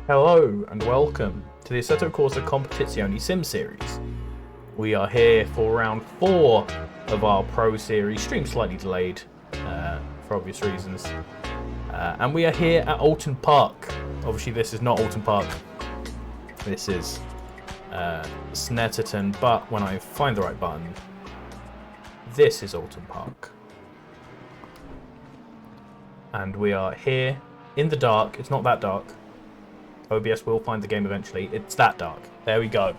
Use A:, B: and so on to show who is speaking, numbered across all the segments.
A: Hello and welcome to the Assetto Corsa ACCSimSeries. We are here for round 4 of our Pro Series, stream slightly delayed for obvious reasons. And we are here at Alton Park. Obviously this is not Alton Park, this is Snetterton, but when I find the right button, this is Alton Park. And we are here in the dark. It's not that dark. OBS will find the game eventually. It's that dark. There we go.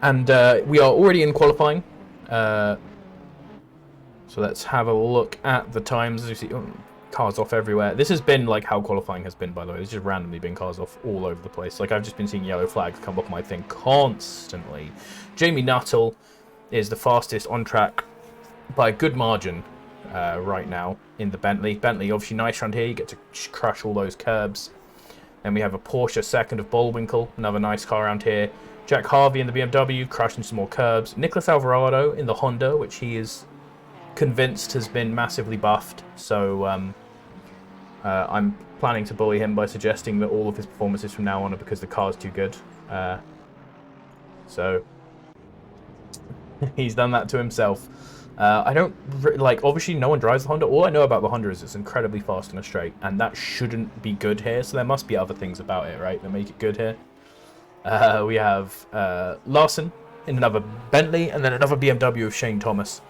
A: And we are already in qualifying. So let's have a look at the times. As you see, cars off everywhere. This has been like how qualifying has been, by the way. It's just randomly been cars off all over the place. Like, I've just been seeing yellow flags come up my thing constantly. Jamie Nuttall is the fastest on track by a good margin right now in the Bentley. Bentley obviously nice around here. You get to crush all those curbs. Then we have a Porsche second of Bullwinkle, another nice car around here. Jack Harvey in the BMW, crushing some more curbs. Nicholas Alvarado in the Honda, which he is convinced has been massively buffed. So I'm planning to bully him by suggesting that all of his performances from now on are because the car's too good. So he's done that to himself. I don't like, obviously no one drives the Honda. All I know about the Honda is it's incredibly fast in a straight, and that shouldn't be good here. So there must be other things about it, right, that make it good here. We have Larson in another Bentley, and then another BMW of Shane Thomas.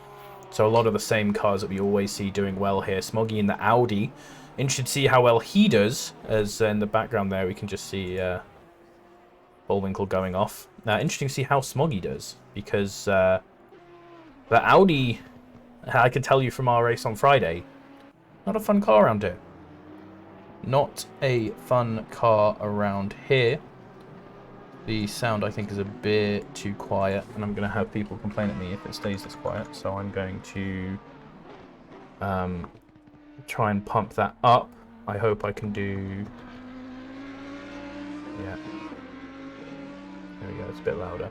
A: So a lot of the same cars that we always see doing well here. Smoggy in the Audi. Interested to see how well he does, as in the background there we can just see Bullwinkle going off. Interesting to see how Smoggy does, because the Audi, I can tell you from our race on Friday, not a fun car around here. Not a fun car around here. The sound, I think, is a bit too quiet, and I'm going to have people complain at me if it stays this quiet. So I'm going to try and pump that up. I hope I can do... Yeah. There we go, it's a bit louder.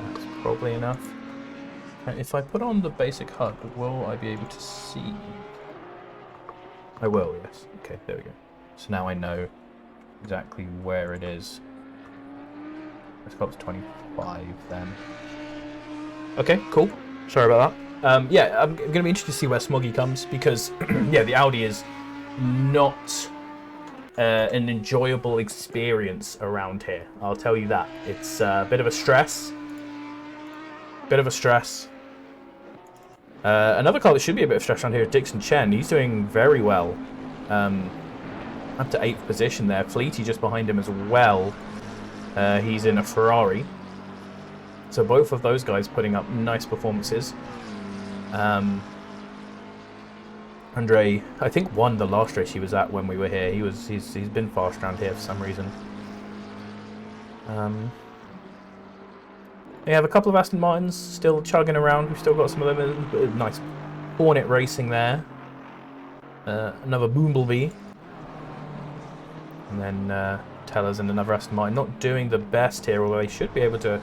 A: That's probably enough. And if I put on the basic HUD, will I be able to see? I will, yes. Okay, there we go. So now I know exactly where it is. Let's go up to 25 then. Okay, cool. Sorry about that. Yeah, I'm going to be interested to see where Smoggy comes, because, yeah, the Audi is not an enjoyable experience around here. I'll tell you that. It's a bit of a stress. Another car that should be a bit of stress around here is Dixon Chen. He's doing very well. Up to 8th position there. Fleety just behind him as well. He's in a Ferrari. So both of those guys putting up nice performances. Andre, I think, won the last race he was at when we were here. He's been fast around here for some reason. We have a couple of Aston Martins still chugging around. We've still got some of them. Nice Hornet racing there. Another Bumblebee. And then Tellers and another Aston Martin. Not doing the best here, although they should be able to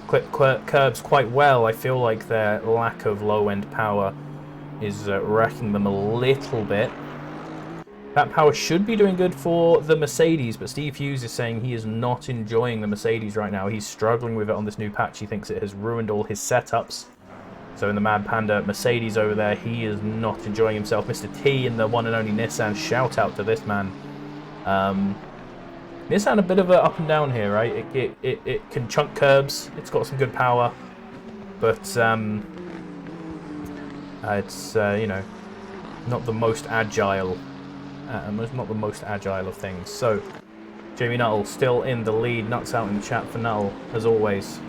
A: clip curbs quite well. I feel like their lack of low-end power is wrecking them a little bit. That power should be doing good for the Mercedes, but Steve Hughes is saying he is not enjoying the Mercedes right now. He's struggling with it on this new patch. He thinks it has ruined all his setups. So in the Mad Panda Mercedes over there, he is not enjoying himself. Mr. T in the one and only Nissan, shout out to this man. Nissan a bit of a up and down here, right? It can chunk curbs. It's got some good power, but it's you know, not the most agile. Not the most agile of things. So, Jamie Nuttall still in the lead. Nuts out in the chat for Nuttall, as always.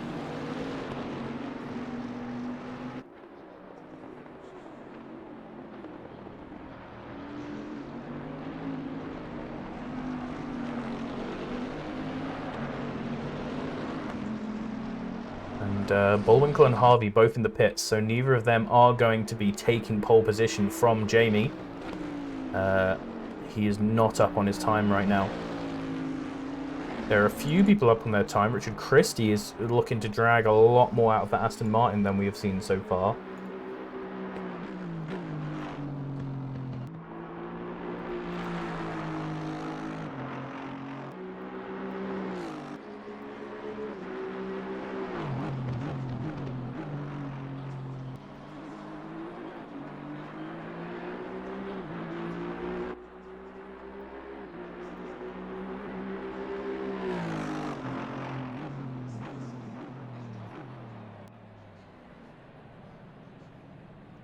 A: And Bullwinkle and Harvey both in the pits, so neither of them are going to be taking pole position from Jamie. He is not up on his time right now. There are a few people up on their time. Richard Christie is looking to drag a lot more out of that Aston Martin than we have seen so far.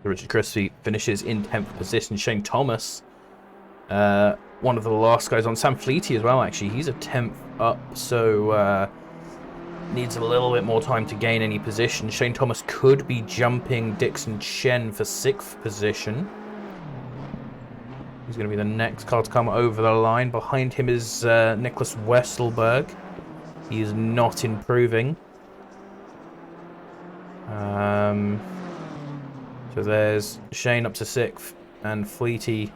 A: Richard Christie finishes in 10th position. Shane Thomas, one of the last guys on. Sam Fleety as well, actually. He's a 10th up, so needs a little bit more time to gain any position. Shane Thomas could be jumping Dixon Chen for 6th position. He's going to be the next car to come over the line. Behind him is Nicholas Westelberg. He is not improving. So there's Shane up to 6th, and Fleety,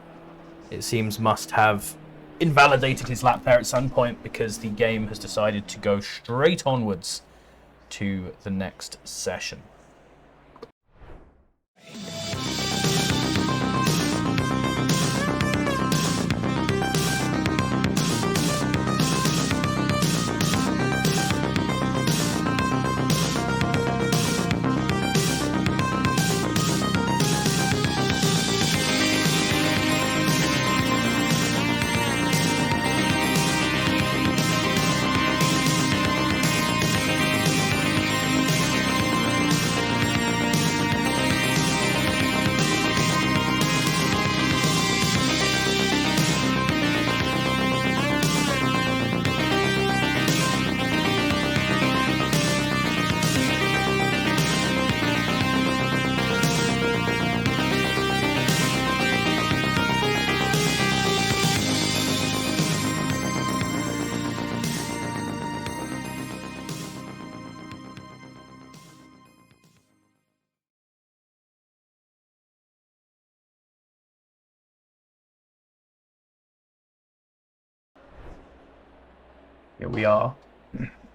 A: it seems, must have invalidated his lap there at some point because the game has decided to go straight onwards to the next session. Here we are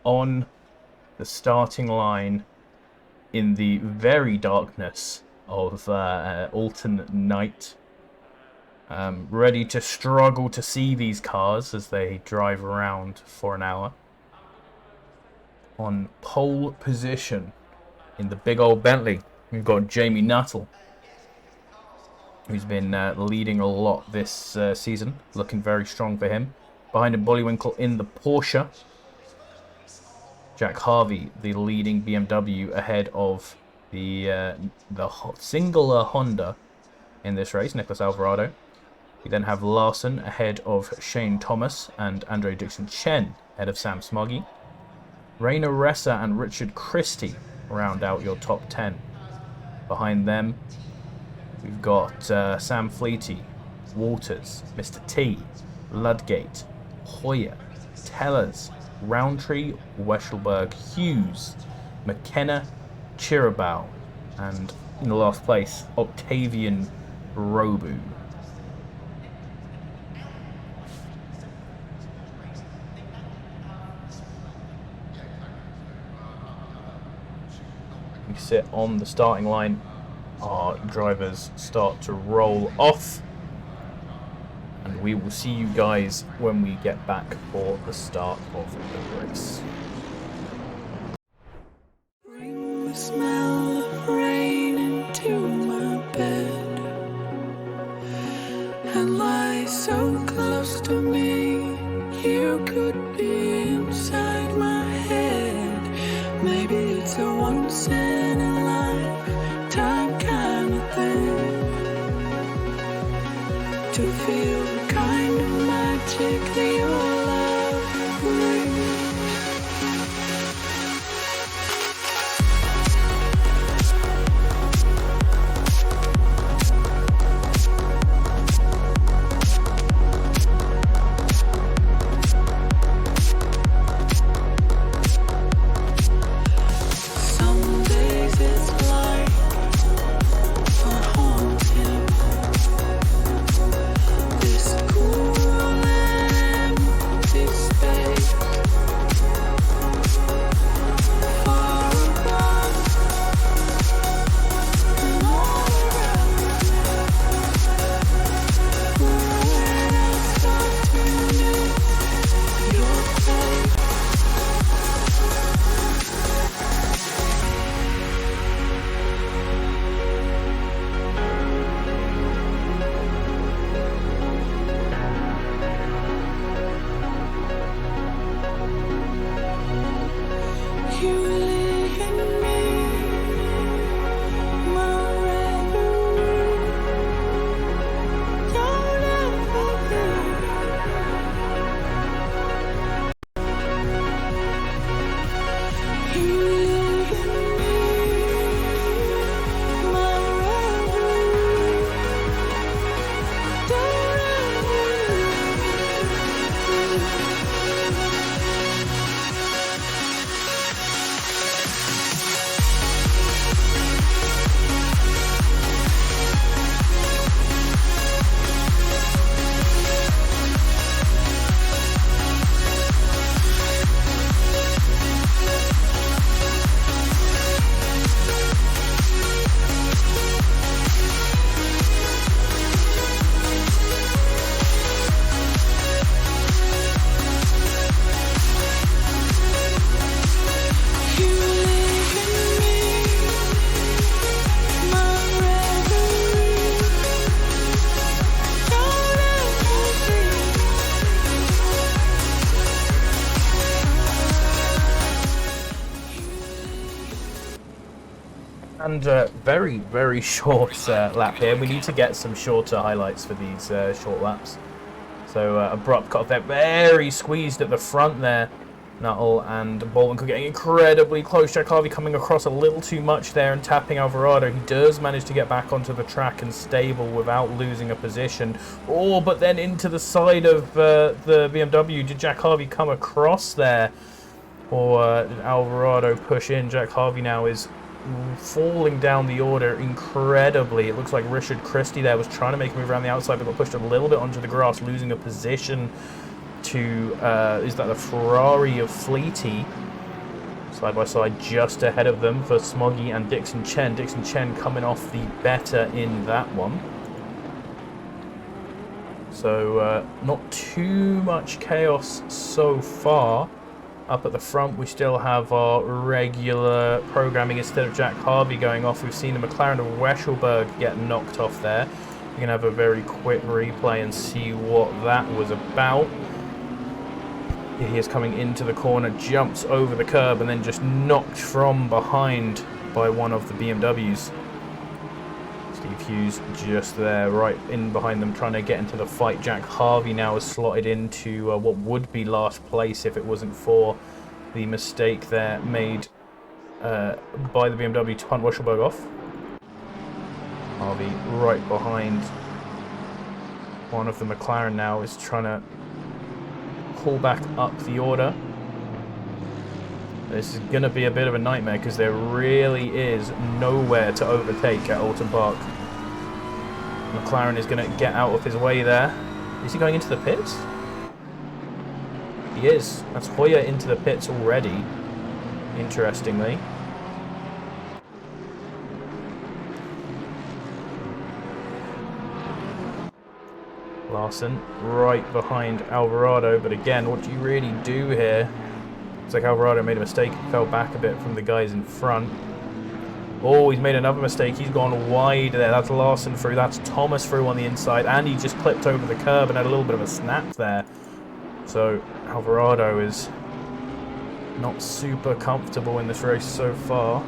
A: on the starting line in the very darkness of Alton night. Ready to struggle to see these cars as they drive around for an hour. On pole position in the big old Bentley, we've got Jamie Nuttall, who's been leading a lot this season. Looking very strong for him. Behind him, Bullwinkle in the Porsche. Jack Harvey, the leading BMW, ahead of the singular Honda in this race, Nicholas Alvarado. We then have Larson ahead of Shane Thomas and Andre Dixon Chen ahead of Sam Smoggy. Rainer Ressa and Richard Christie round out your top 10. Behind them, we've got Sam Fleety, Walters, Mr. T, Ludgate, Hoyer, Tellers, Roundtree, Weschelberg, Hughes, McKenna, Chirabau, and in the last place, Octavian Robu. We sit on the starting line. Our drivers start to roll off. And we will see you guys when we get back for the start of the race.
B: Bring the smell of rain into my bed and lie so close to me. You could be inside my head. Maybe it's a once in a lifetime kind of thing to feel the kind of magic that your love brings.
A: And very, very short lap here. We need to get some shorter highlights for these short laps. So abrupt cut off there, very squeezed at the front there. Nuttall and Bolton getting incredibly close. Jack Harvey coming across a little too much there and tapping Alvarado. He does manage to get back onto the track and stable without losing a position. Oh, but then into the side of the BMW. Did Jack Harvey come across there? Or did Alvarado push in? Jack Harvey now is falling down the order incredibly. It looks like Richard Christie there was trying to make a move around the outside, but got pushed a little bit onto the grass, losing a position to is that the Ferrari of Fleety, side by side just ahead of them for Smoggy and Dixon Chen. Dixon Chen coming off the better in that one. So not too much chaos so far. Up at the front, we still have our regular programming instead of Jack Harvey going off. We've seen the McLaren of Weschelberg get knocked off there. We can have a very quick replay and see what that was about. He is coming into the corner, jumps over the curb, and then just knocked from behind by one of the BMWs. Steve Hughes just there, right in behind them, trying to get into the fight. Jack Harvey now is slotted into what would be last place if it wasn't for the mistake there made by the BMW to punt Weschelberg off. Harvey right behind one of the McLaren now is trying to pull back up the order. This is going to be a bit of a nightmare because there really is nowhere to overtake at Alton Park. McLaren is going to get out of his way there. Is he going into the pits? He is. That's Hoyer into the pits already, interestingly. Larson right behind Alvarado, but again, what do you really do here? It's like Alvarado made a mistake and fell back a bit from the guys in front. Oh, he's made another mistake. He's gone wide there. That's Larson through. That's Thomas through on the inside. And he just clipped over the curb and had a little bit of a snap there. So Alvarado is not super comfortable in this race so far.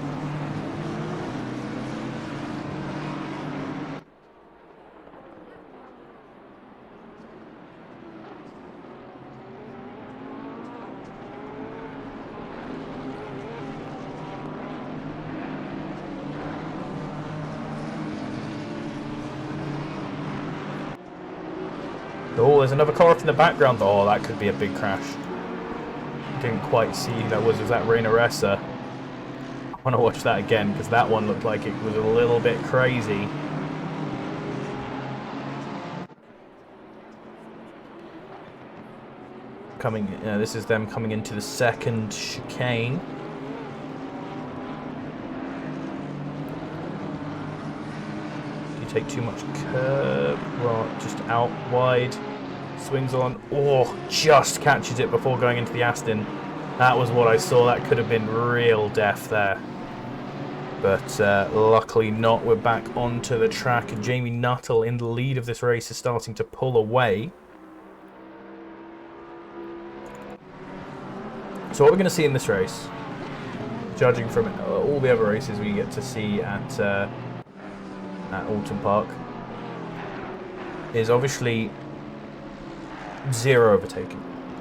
A: Oh, there's another car off in the background. Oh, that could be a big crash. Didn't quite see who that was. Was that Reina Ressa? I want to watch that again because that one looked like it was a little bit crazy. This is them coming into the second chicane. Take too much curb, right, just out wide, swings on, oh, just catches it before going into the Aston. That was what I saw. That could have been real death there, but luckily not. We're back onto the track, and Jamie Nuttall in the lead of this race is starting to pull away. So what we're going to see in this race, judging from all the other races we get to see at Alton Park, is obviously zero overtaking,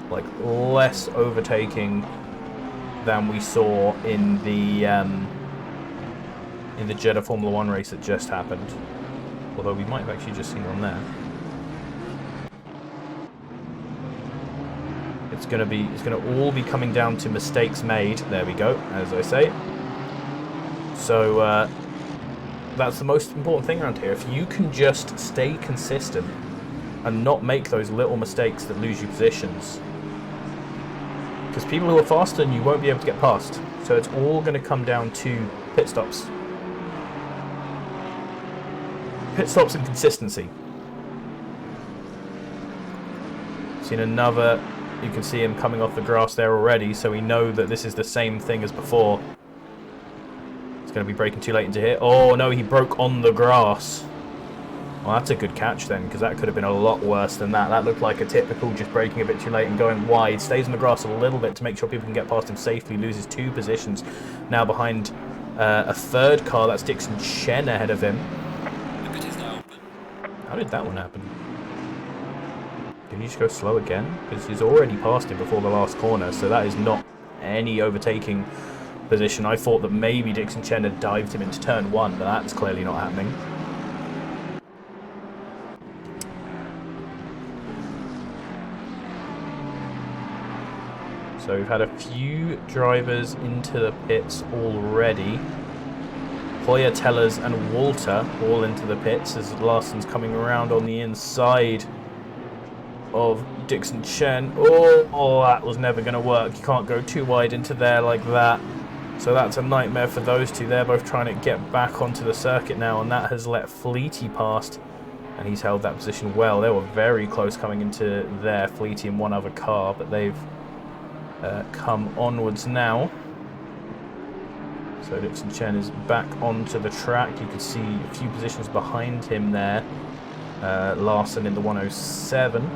A: like less overtaking than we saw in the Jeddah Formula One race that just happened. Although we might have actually just seen one there. It's gonna all be coming down to mistakes made. There we go, as I say. So. That's the most important thing around here. If you can just stay consistent and not make those little mistakes that lose you positions, because people who are faster than you won't be able to get past. So it's all going to come down to pit stops. Pit stops and consistency. Seen another, you can see him coming off the grass there already, so we know that this is the same thing as before. Going to be braking too late into here. Oh no, he broke on the grass. Well, that's a good catch then, because that could have been a lot worse than that. That looked like a typical just braking a bit too late and going wide. Stays on the grass a little bit to make sure people can get past him safely. Loses 2 positions. Now behind a third car. That's Dixon Chen ahead of him. How did that one happen? Did he just go slow again? Because he's already passed him before the last corner, so that is not any overtaking position. I thought that maybe Dixon Chen had dived him into turn 1, but that's clearly not happening. So we've had a few drivers into the pits already. Hoyer, Tellers and Walter all into the pits as Larson's coming around on the inside of Dixon Chen. Oh, that was never going to work. You can't go too wide into there like that. So that's a nightmare for those two. They're both trying to get back onto the circuit now, and that has let Fleety past, and he's held that position well. They were very close coming into there, Fleety and one other car, but they've come onwards now. So Dixon Chen is back onto the track. You can see a few positions behind him there. Larson in the 107.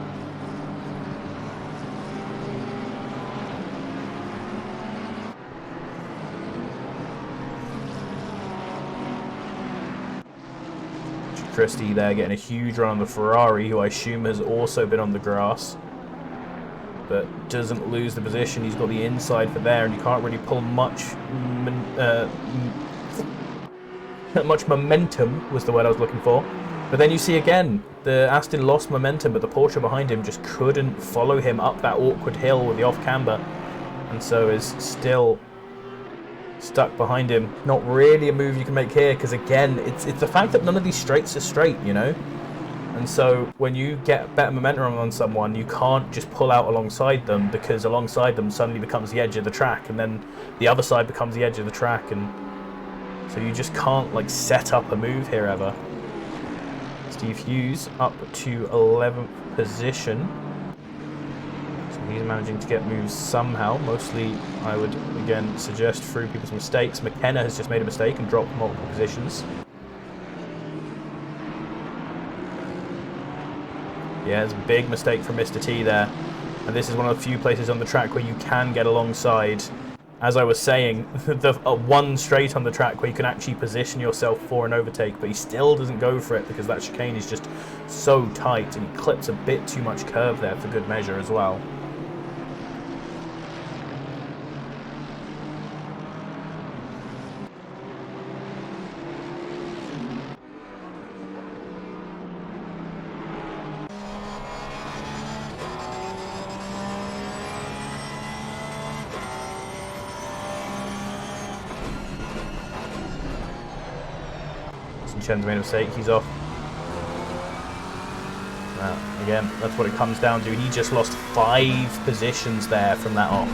A: Christie there getting a huge run on the Ferrari, who I assume has also been on the grass, but doesn't lose the position. He's got the inside for there, and you can't really pull much much momentum was the word I was looking for. But then you see again, the Aston lost momentum, but the Porsche behind him just couldn't follow him up that awkward hill with the off camber, and so is still stuck behind him. Not really a move you can make here, because again, it's the fact that none of these straights are straight, you know. And so when you get better momentum on someone, you can't just pull out alongside them, because alongside them suddenly becomes the edge of the track, and then the other side becomes the edge of the track, and so you just can't like set up a move here ever. Steve Hughes up to 11th position. So he's managing to get moves somehow. Mostly, I would, again, suggest through people's mistakes. McKenna has just made a mistake and dropped multiple positions. Yeah, it's a big mistake from Mr. T there. And this is one of the few places on the track where you can get alongside. As I was saying, the one straight on the track where you can actually position yourself for an overtake, but he still doesn't go for it because that chicane is just so tight, and he clips a bit too much curve there for good measure as well. Chen's made a mistake, he's off. Again, that's what it comes down to. He just lost 5 positions there from that off.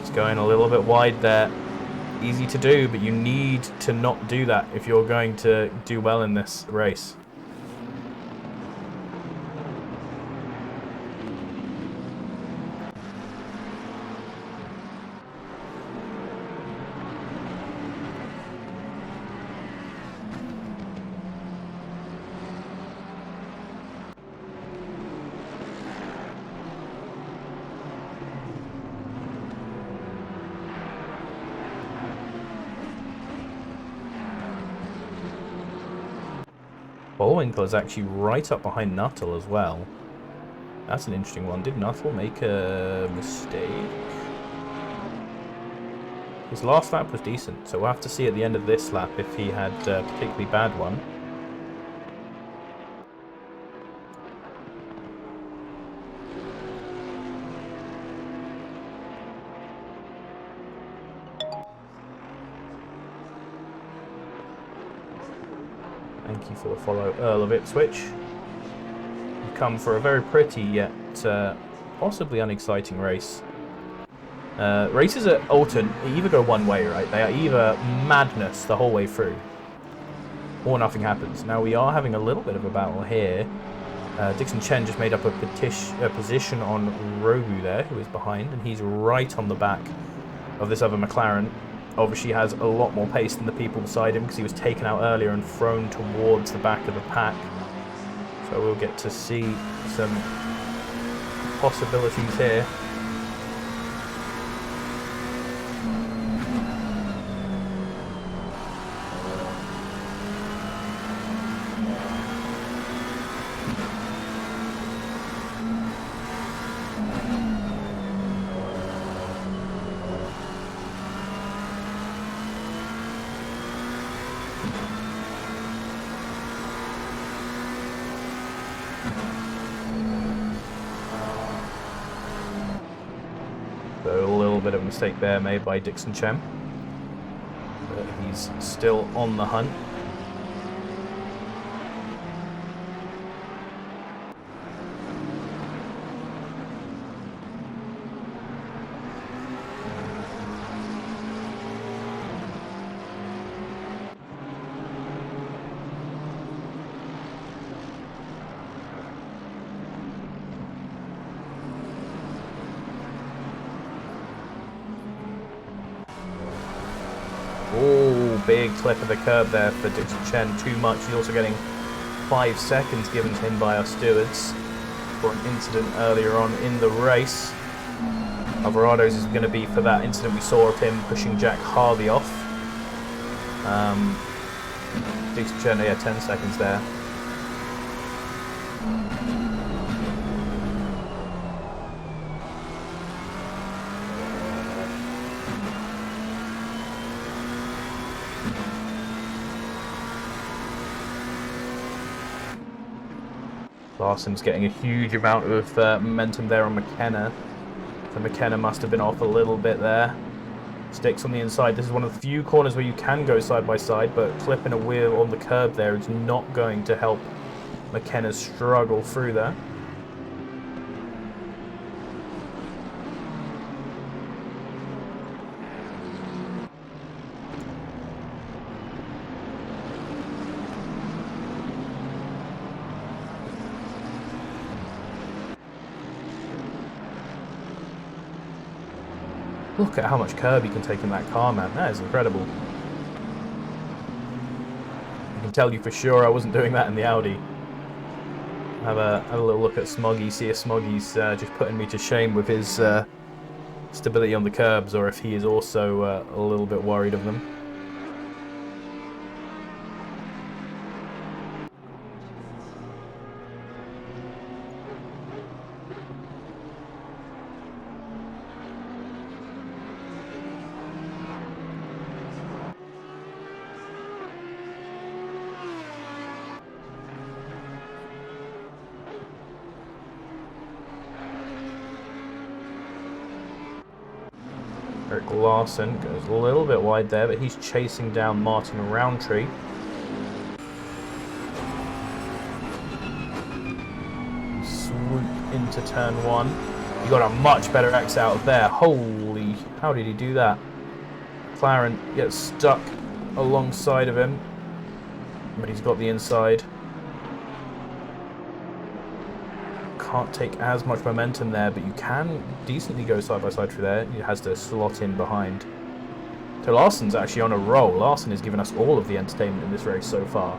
A: It's going a little bit wide there. Easy to do, but you need to not do that if you're going to do well in this race. Bullwinkle is actually right up behind Nuttall as well. That's an interesting one. Did Nuttall make a mistake? His last lap was decent, so we'll have to see at the end of this lap if he had a particularly bad one. Thank you for the follow, Earl of Ipswich. You've come for a very pretty yet possibly unexciting race. Races at Alton either go one way, right? They are either madness the whole way through, or nothing happens. Now we are having a little bit of a battle here. Dixon Chen just made up a position on Robu there, who is behind, and he's right on the back of this other McLaren. Obviously has a lot more pace than the people beside him because he was taken out earlier and thrown towards the back of the pack. So we'll get to see some possibilities here. So a little bit of a mistake there made by Dixon Chen. But he's still on the hunt. Oh, big clip of the curb there for Dixon Chen. Too much. He's also getting 5 seconds given to him by our stewards for an incident earlier on in the race. Alvarado's is going to be for that incident we saw of him pushing Jack Harvey off. Dixon Chen, yeah, 10 seconds there. Larson's getting a huge amount of momentum there on McKenna. So McKenna must have been off a little bit there. Sticks on the inside. This is one of the few corners where you can go side by side, but clipping a wheel on the curb there is not going to help McKenna struggle through there. Look at how much curb you can take in that car, man. That is incredible. I can tell you for sure I wasn't doing that in the Audi. Have a little look at Smoggy, see if Smoggy's just putting me to shame with his stability on the curbs, or if he is also a little bit worried of them. Eric Larson goes a little bit wide there, but he's chasing down Martin Roundtree. Swoop into turn 1. He got a much better X out of there. Holy, how did he do that? McLaren gets stuck alongside of him, but he's got the inside. Can't take as much momentum there, but you can decently go side by side through there. He has to slot in behind. So Larson's actually on a roll. Larson has given us all of the entertainment in this race so far.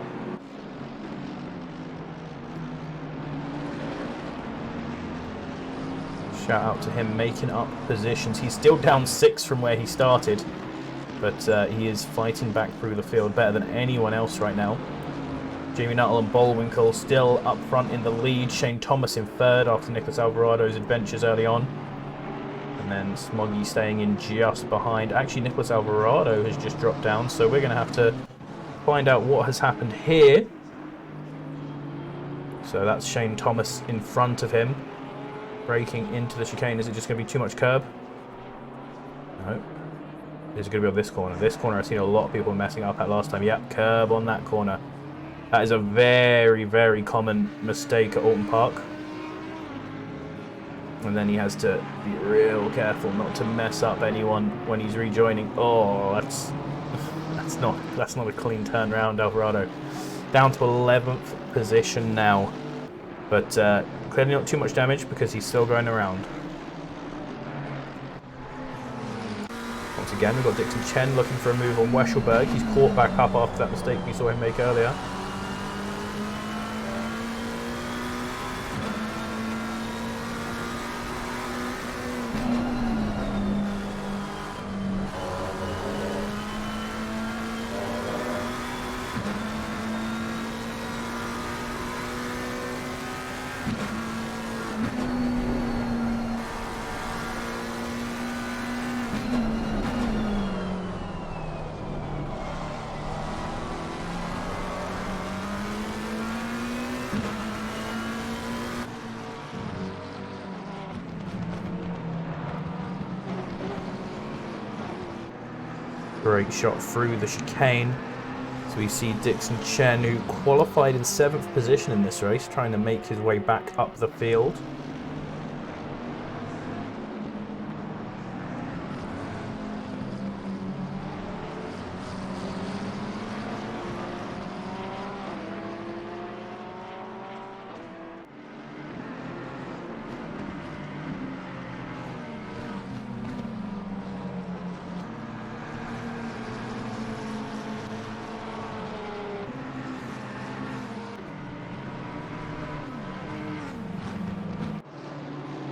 A: Shout out to him making up positions. He's still down 6 from where he started, but he is fighting back through the field better than anyone else right now. Jamie Nuttall and Bullwinkle still up front in the lead. Shane Thomas in third after Nicholas Alvarado's adventures early on. And then Smoggy staying in just behind. Actually, Nicholas Alvarado has just dropped down, so we're going to have to find out what has happened here. So that's Shane Thomas in front of him, braking into the chicane. Is it just going to be too much curb? No. Is it going to be on this corner? This corner I've seen a lot of people messing up at last time. Yep, curb on that corner. That is a very, very common mistake at Alton Park. And then he has to be real careful not to mess up anyone when he's rejoining. Oh, that's not a clean turn round, Alvarado. Down to 11th position now. But clearly not too much damage because he's still going around. Once again, we've got Dixon Chen looking for a move on Weschelberg. He's caught back up after that mistake we saw him make earlier. Great shot through the chicane. So we see Dixon Chen, who qualified in 7th position in this race, trying to make his way back up the field.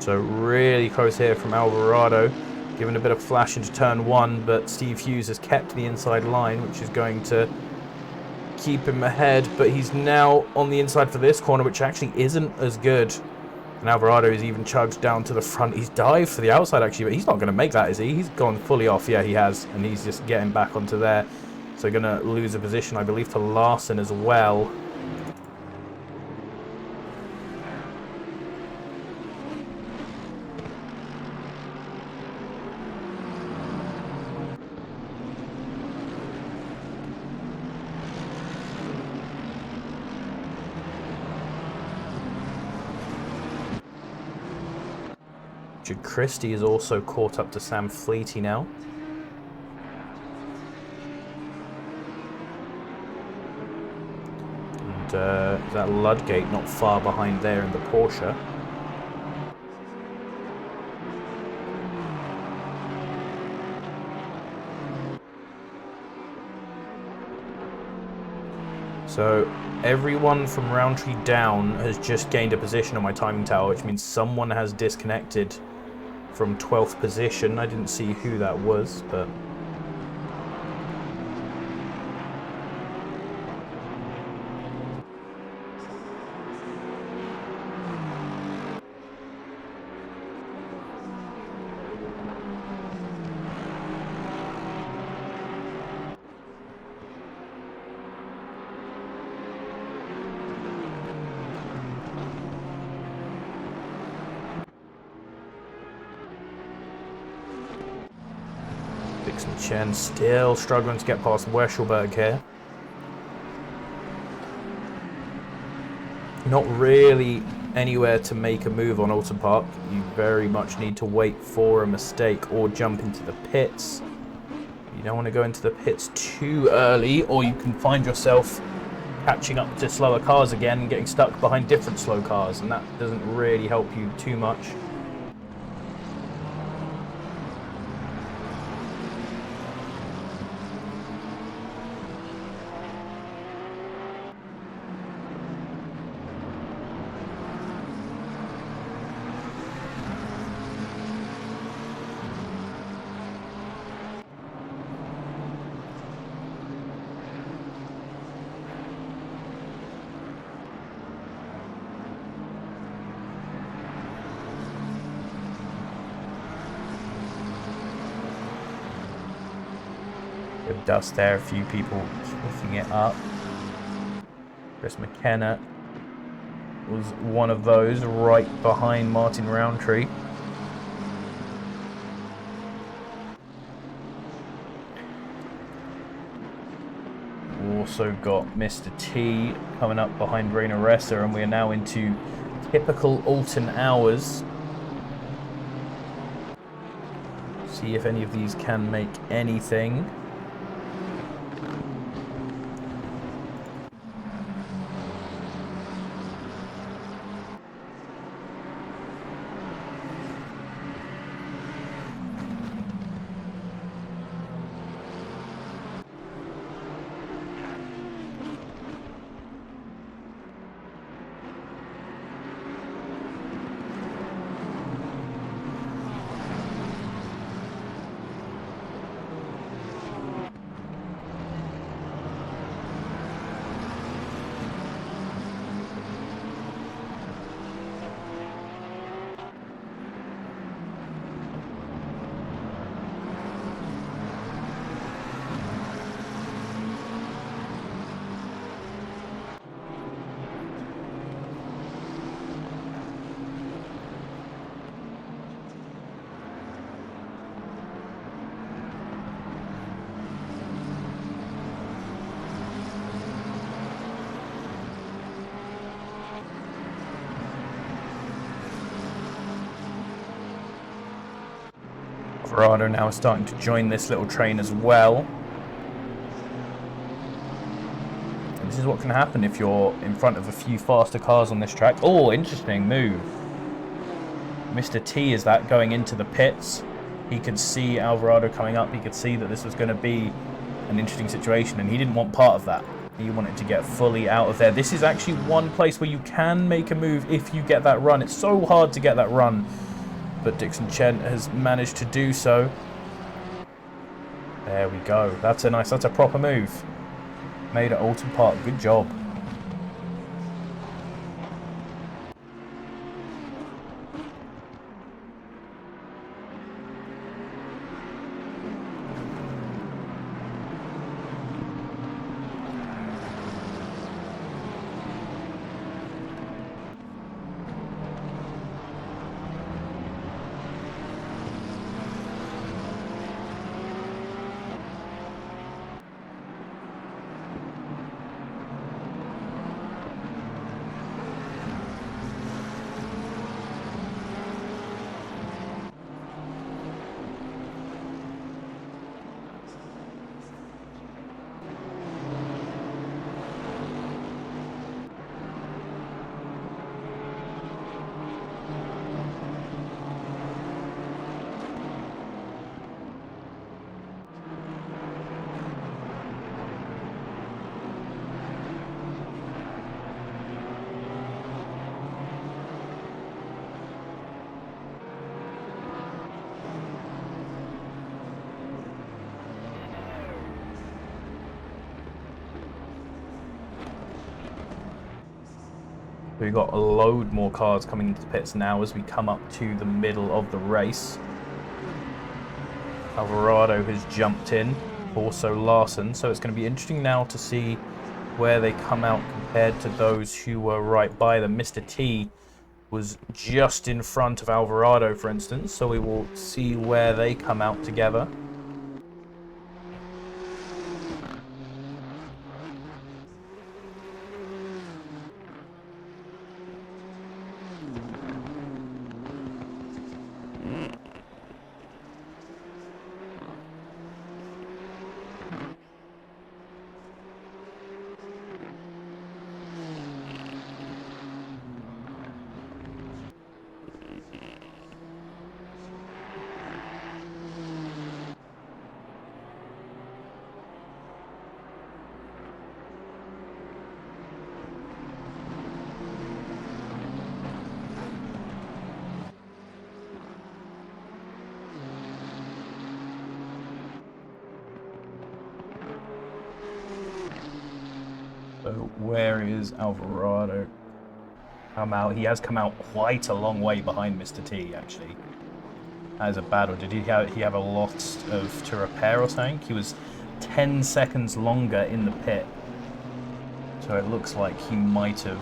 A: So really close here from Alvarado, giving a bit of flash into turn 1, but Steve Hughes has kept the inside line, which is going to keep him ahead, but he's now on the inside for this corner, which actually isn't as good. And Alvarado is even chugged down to the front. He's dived for the outside actually, but he's not going to make that, is he? He's gone fully off. Yeah, he has, and he's just getting back onto there. So going to lose a position, I believe, to Larson as well. Christie is also caught up to Sam Fleety now. And that Ludgate not far behind there in the Porsche. So everyone from Roundtree down has just gained a position on my timing tower, which means someone has disconnected from 12th position. I didn't see who that was, but... Dixon Chen still struggling to get past Weschelberg here. Not really anywhere to make a move on Alton Park. You very much need to wait for a mistake or jump into the pits. You don't want to go into the pits too early, or you can find yourself catching up to slower cars again and getting stuck behind different slow cars, and that doesn't really help you too much. Good dust there, a few people picking it up. Chris McKenna was one of those right behind Martin Roundtree. Also got Mr. T coming up behind Rainer Resser, and we are now into typical Alton hours. See if any of these can make anything. Alvarado now is starting to join this little train as well. And this is what can happen if you're in front of a few faster cars on this track. Oh, interesting move. Mr. T is that going into the pits. He could see Alvarado coming up. He could see that this was going to be an interesting situation, and he didn't want part of that. He wanted to get fully out of there. This is actually one place where you can make a move if you get that run. It's so hard to get that run, but Dixon Chen has managed to do so. There we go. That's a proper move. Made at Alton Park. Good job. We've got a load more cars coming into the pits now as we come up to the middle of the race. Alvarado has jumped in, also Larson, so it's going to be interesting now to see where they come out compared to those who were right by them. Mr. T was just in front of Alvarado, for instance, so we will see where they come out together. So where is Alvarado? Come out. He has come out quite a long way behind Mr. T, actually. That is a bad one. Did he have a lot to repair or something? He was 10 seconds longer in the pit. So it looks like he might have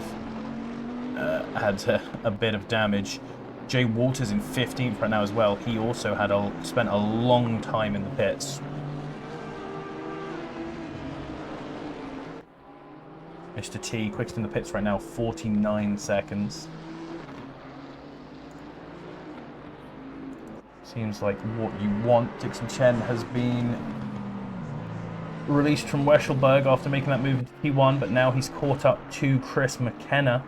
A: had a bit of damage. Jay Walters in 15th right now as well. He also had spent a long time in the pits. Mr. T, quickest in the pits right now, 49 seconds. Seems like what you want. Dixon Chen has been released from Weschelberg after making that move into P1, but now he's caught up to Chris McKenna.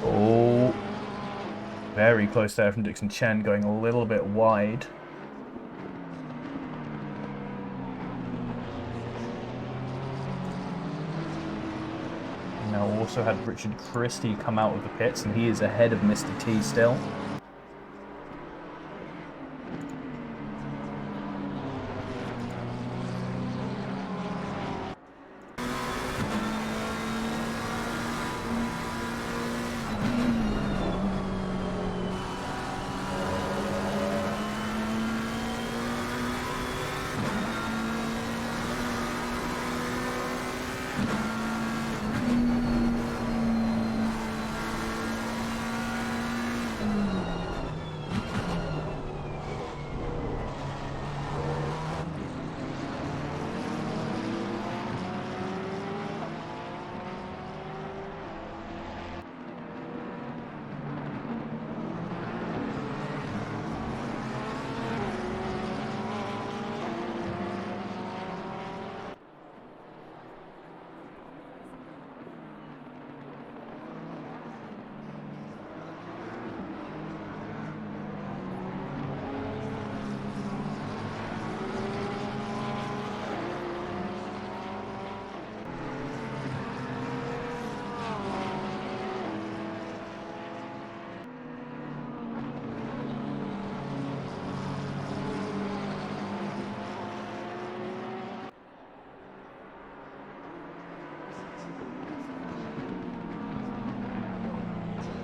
A: Oh, very close there from Dixon Chen, going a little bit wide. Now also had Richard Christie come out of the pits, and he is ahead of Mr. T still.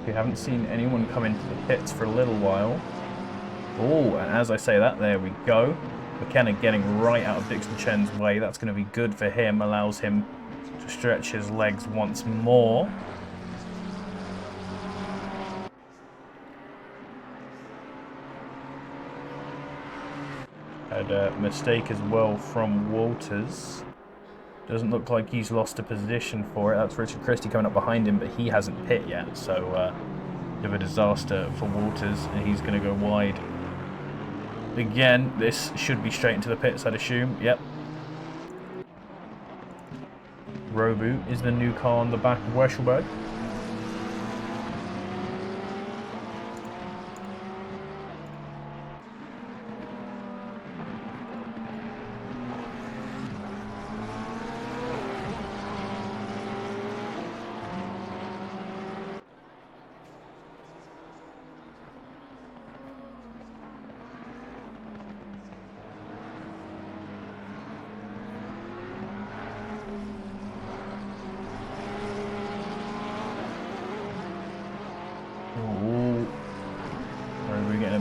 A: We haven't seen anyone come into the pits for a little while. Oh, and as I say that, there we go. McKenna getting right out of Dixon Chen's way. That's going to be good for him. Allows him to stretch his legs once more. Had a mistake as well from Walters. Doesn't look like he's lost a position for it. That's Richard Christie coming up behind him, but he hasn't pit yet. So, bit of a disaster for Walters, and he's going to go wide. Again, this should be straight into the pits, I'd assume. Yep. Robu is the new car on the back of Weschelberg.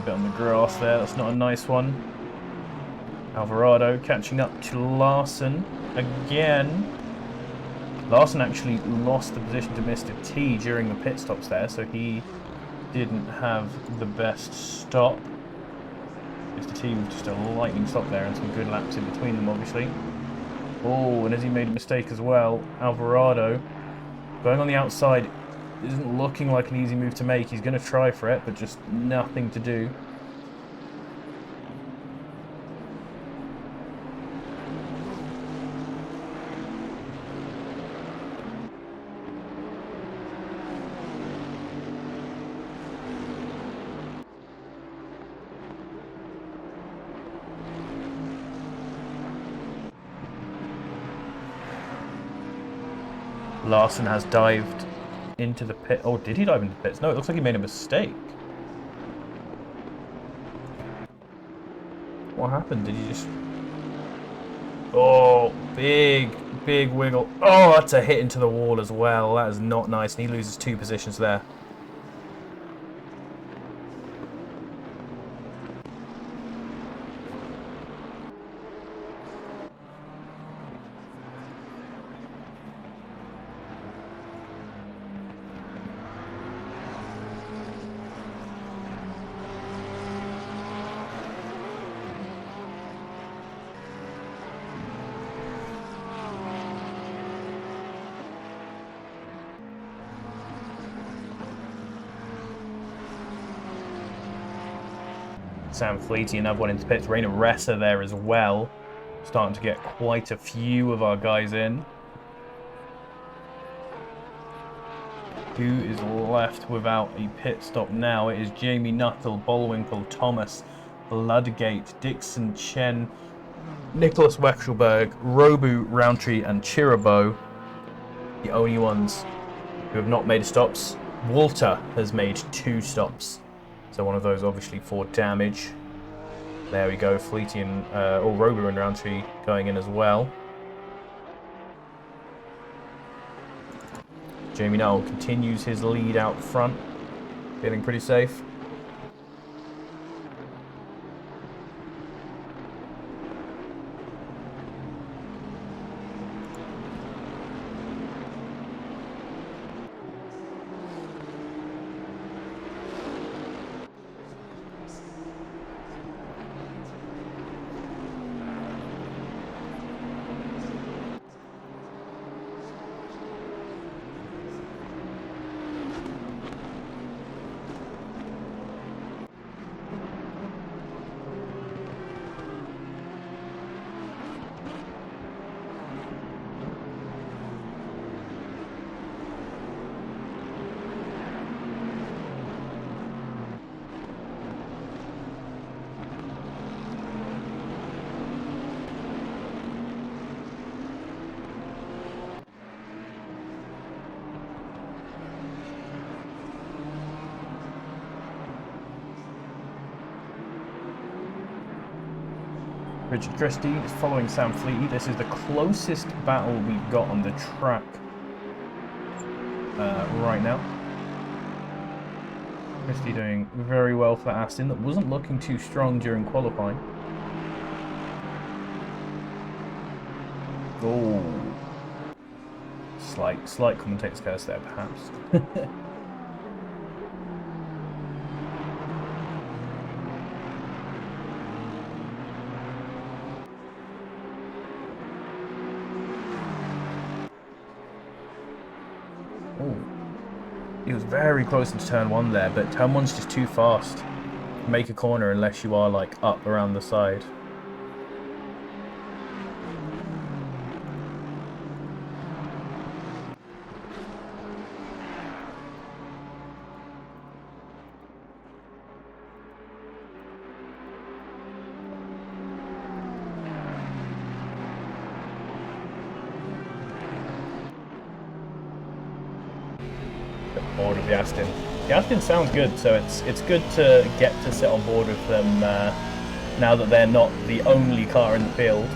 A: Bit on the grass there, that's not a nice one. Alvarado catching up to Larson again. Larson actually lost the position to Mr. T during the pit stops there, so he didn't have the best stop. Mr. T was just a lightning stop there and some good laps in between them, obviously. Oh, and as he made a mistake as well, Alvarado going on the outside isn't looking like an easy move to make. He's going to try for it, but just nothing to do. Larson has dived into the pit. Oh, did he dive into the pits? No, it looks like he made a mistake. What happened? Did he just... Oh, big wiggle. Oh, that's a hit into the wall as well. That is not nice. And he loses 2 positions there. Sam Fleety, another one into pits. Rainer Ressa there as well. Starting to get quite a few of our guys in. Who is left without a pit stop now? It is Jamie Nuttall, Bullwinkle, Thomas, Bloodgate, Dixon, Chen, Nicholas Wechselberg, Robu, Roundtree, and Chirabo. The only ones who have not made stops. Walter has made 2 stops. So one of those obviously for damage. There we go, Fleety and Robu and Roundtree going in as well. Jamie Null continues his lead out front, feeling pretty safe. Richard Christie is following Sam Fleety. This is the closest battle we've got on the track right now. Christie doing very well for that Aston that wasn't looking too strong during qualifying. Oh, slight commentator's curse there, perhaps. He was very close into turn 1 there, but turn 1's just too fast. Make a corner unless you are like up around the side. Board of the Aston. The Aston sounds good, so it's good to get to sit on board with them now that they're not the only car in the field.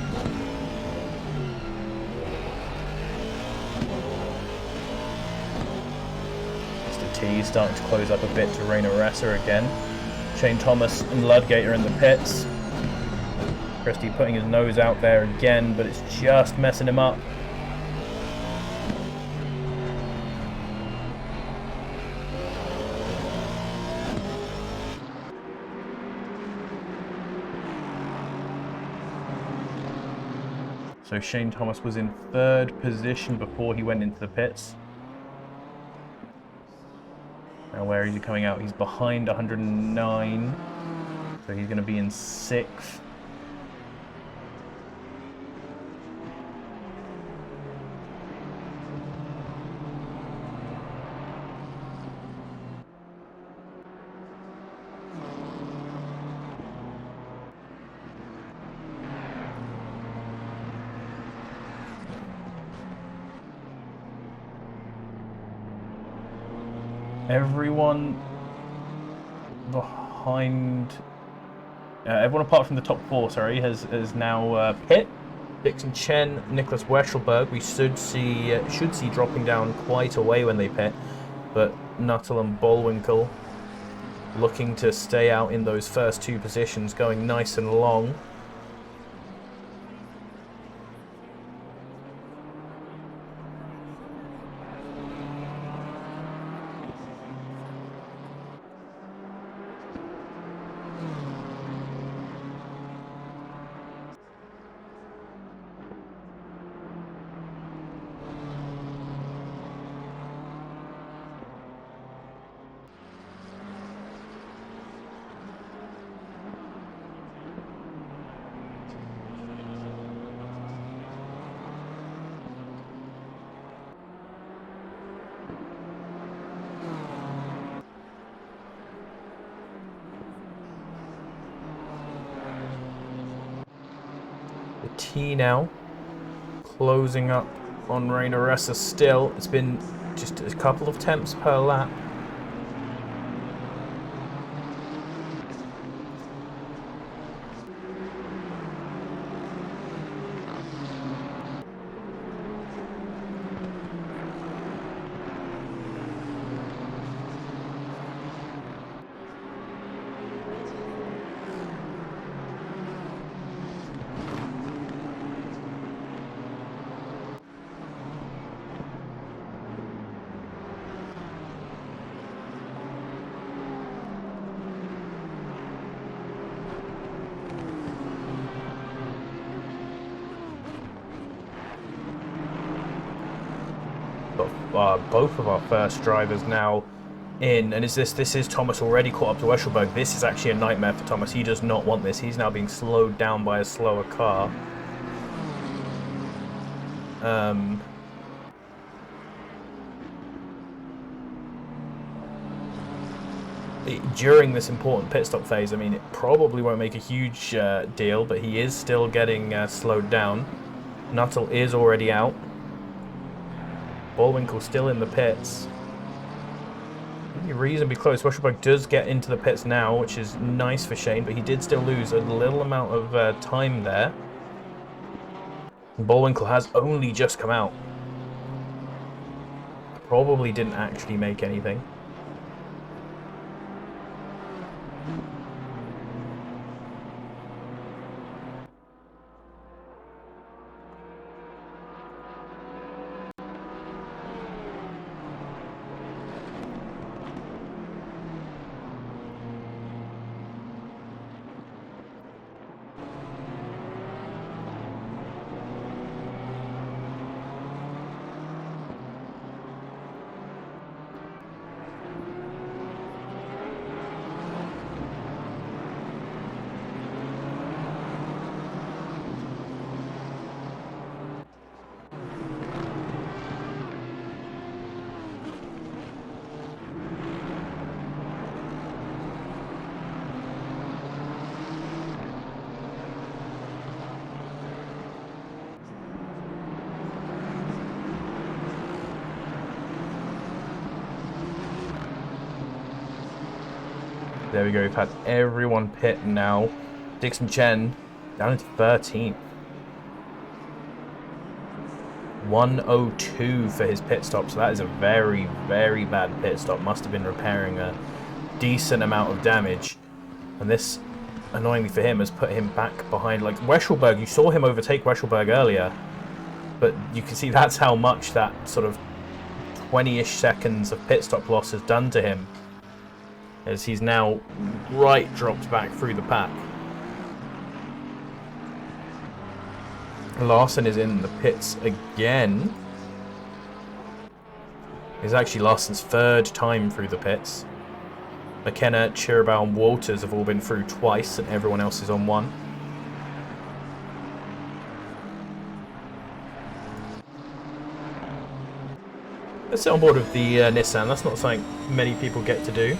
A: Mr. T starting to close up a bit to Rainer Resser again. Shane Thomas and Ludgate are in the pits. Christie putting his nose out there again, but it's just messing him up. So Shane Thomas was in 3rd position before he went into the pits. Now where is he coming out? He's behind 109. So he's going to be in 6th. Everyone behind, everyone apart from the top 4, sorry, has now pit. Dixon Chen, Nicholas Wetzelberg, we should see dropping down quite a way when they pit, but Nuttall and Bullwinkle looking to stay out in those first 2 positions, going nice and long. T now closing up on Rainer Resser still. It's been just a couple of temps per lap. Both of our first drivers now in, and this is Thomas already caught up to Wesselberg. This is actually a nightmare for Thomas. He does not want this. He's now being slowed down by a slower car. During this important pit stop phase, I mean, it probably won't make a huge deal, but he is still getting slowed down. Nuttall is already out. Bullwinkle still in the pits. Reasonably close. Wesselberg does get into the pits now, which is nice for Shane, but he did still lose a little amount of time there. Bullwinkle has only just come out. Probably didn't actually make anything. There we go. We've had everyone pit now. Dixon Chen down into 13th. 1:02 for his pit stop. So that is a very, very bad pit stop. Must have been repairing a decent amount of damage. And this, annoyingly for him, has put him back behind. Like Weschelberg, you saw him overtake Weschelberg earlier. But you can see that's how much that sort of 20-ish seconds of pit stop loss has done to him, as he's now dropped back through the pack. Larson is in the pits again. It's actually Larson's 3rd time through the pits. McKenna, Chirabau and Walters have all been through twice, and everyone else is on one. Let's sit on board with the Nissan. That's not something many people get to do.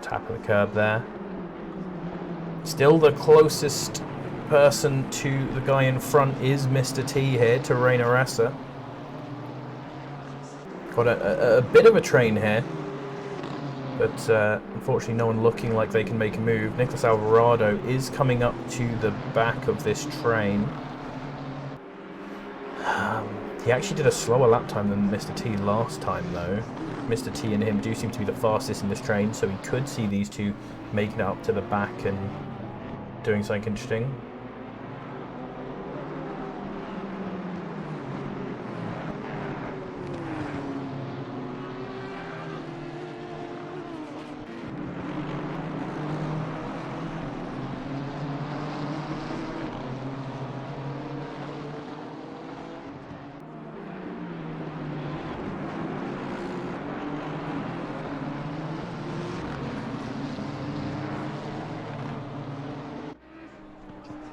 A: Tap of the curb there. Still the closest person to the guy in front is Mr. T here, to Reina Ressa. Got a bit of a train here, but unfortunately no one looking like they can make a move. Nicholas Alvarado is coming up to the back of this train. He actually did a slower lap time than Mr. T last time though. Mr. T and him do seem to be the fastest in this train, so we could see these two making it up to the back and doing something interesting.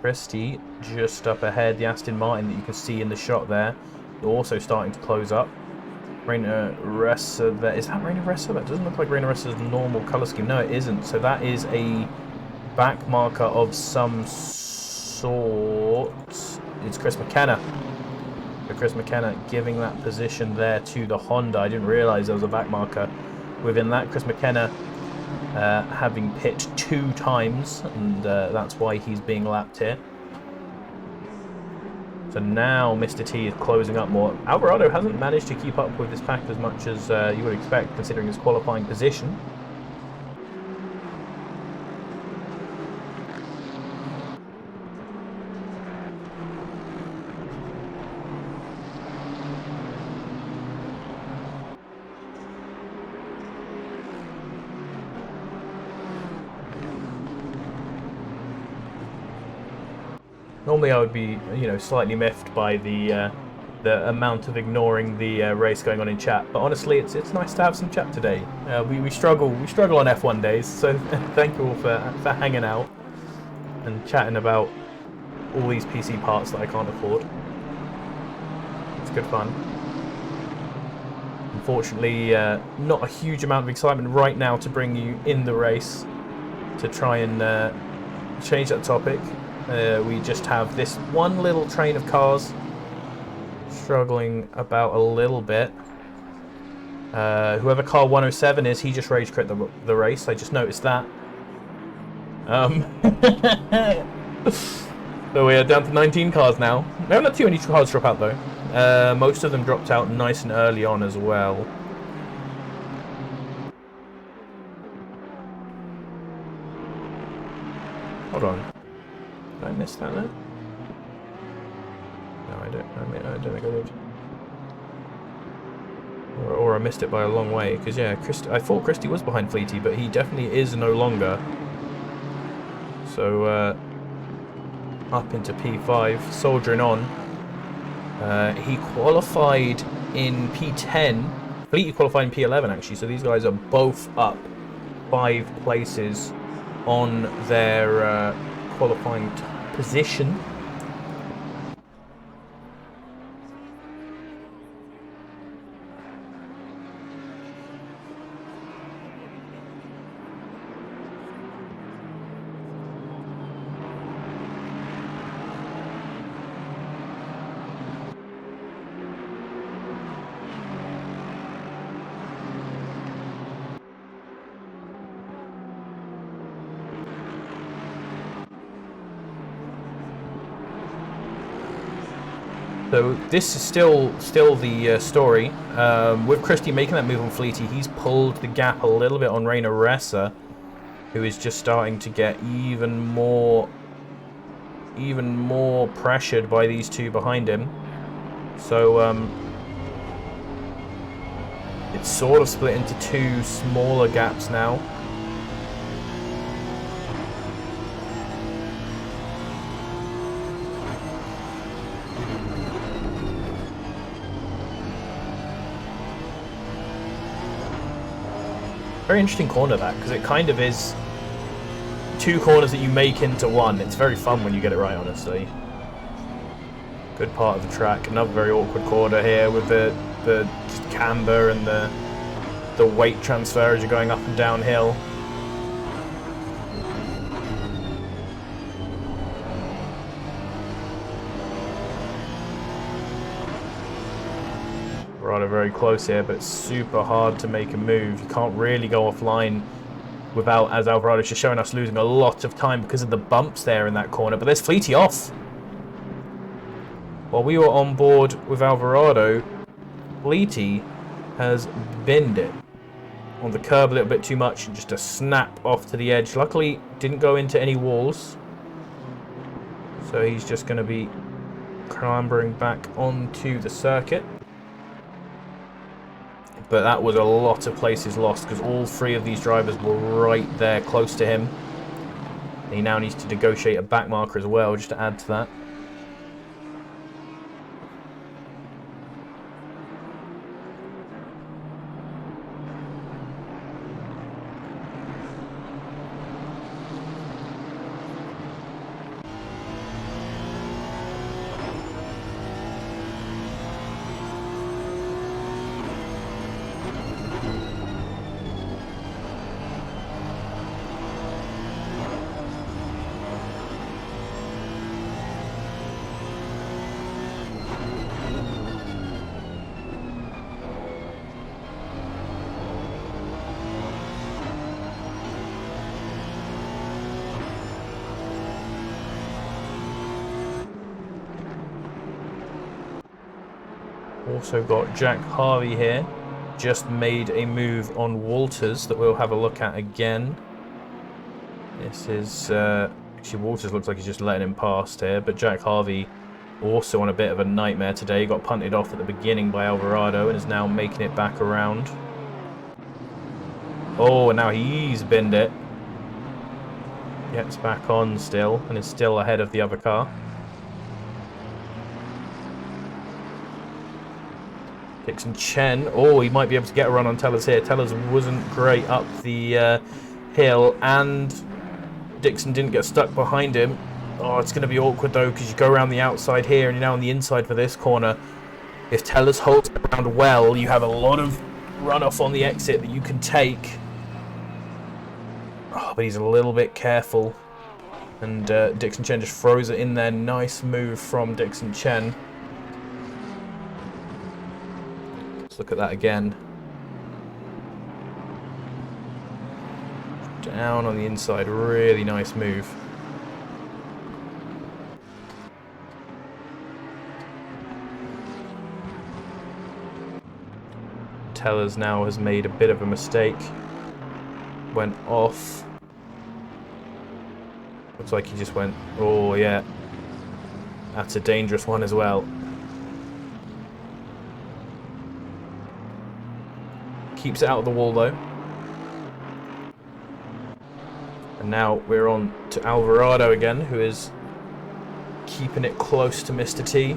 A: Christie just up ahead, the Aston Martin that you can see in the shot there, also starting to close up. Reina Ressa there. Is that Reina Ressa? That doesn't look like Reina Ressa's normal colour scheme. No, it isn't. So that is a back marker of some sort. It's Chris McKenna. So Chris McKenna giving that position there to the Honda. I didn't realise there was a back marker within that. Chris McKenna having pit 2 times, and that's why he's being lapped here. So now Mr. T is closing up more. Alvarado hasn't managed to keep up with this pack as much as you would expect, considering his qualifying position. Normally I would be, slightly miffed by the amount of ignoring the race going on in chat, but honestly, it's nice to have some chat today. We struggle on F1 days, so thank you all for hanging out and chatting about all these PC parts that I can't afford. It's good fun. Unfortunately, not a huge amount of excitement right now to bring you in the race to try and change that topic. We just have this one little train of cars struggling about a little bit. Whoever car 107 is, he just rage quit the race. I just noticed that. So we are down to 19 cars now. No, not too many cars drop out though. Most of them dropped out nice and early on as well. Hold on. Did I miss that there? No, I don't. I don't think I did. Or I missed it by a long way. Because, yeah, I thought Christie was behind Fleety, but he definitely is no longer. So, up into P5, soldiering on. He qualified in P10. Fleety qualified in P11, actually. So these guys are both up 5 places on their qualifying position. So this is still the story. With Christie making that move on Fleety, he's pulled the gap a little bit on Reina Ressa, who is just starting to get even more pressured by these two behind him. So it's sort of split into 2 smaller gaps now. Very interesting corner that, because it kind of is 2 corners that you make into one. It's very fun when you get it right, honestly. Good part of the track. Another very awkward corner here with the just camber and the weight transfer as you're going up and downhill. Very close here, but it's super hard to make a move. You can't really go offline without, as Alvarado's just showing us, losing a lot of time because of the bumps there in that corner. But there's Fleety off. While we were on board with Alvarado, Fleety has binned it on the curb a little bit too much and just a snap off to the edge. Luckily, didn't go into any walls. So he's just going to be clambering back onto the circuit. But that was a lot of places lost because all 3 of these drivers were right there close to him. And he now needs to negotiate a back marker as well, just to add to that. Also got Jack Harvey here. Just made a move on Walters that we'll have a look at again. This is... actually, Walters looks like he's just letting him past here, but Jack Harvey also on a bit of a nightmare today. Got punted off at the beginning by Alvarado and is now making it back around. Oh, and now he's binned it. Gets back on still and is still ahead of the other car. Dixon Chen. Oh, he might be able to get a run on Tellers here. Tellers wasn't great up the hill, and Dixon didn't get stuck behind him. Oh, it's going to be awkward, though, because you go around the outside here, and you're now on the inside for this corner. If Tellers holds around well, you have a lot of runoff on the exit that you can take. Oh, but he's a little bit careful. And Dixon Chen just throws it in there. Nice move from Dixon Chen. Let's look at that again. Down on the inside, really nice move. Tellers now has made a bit of a mistake. Went off. Looks like he just went, oh yeah. That's a dangerous one as well. Keeps it out of the wall though. And now we're on to Alvarado again, who is keeping it close to Mr. T.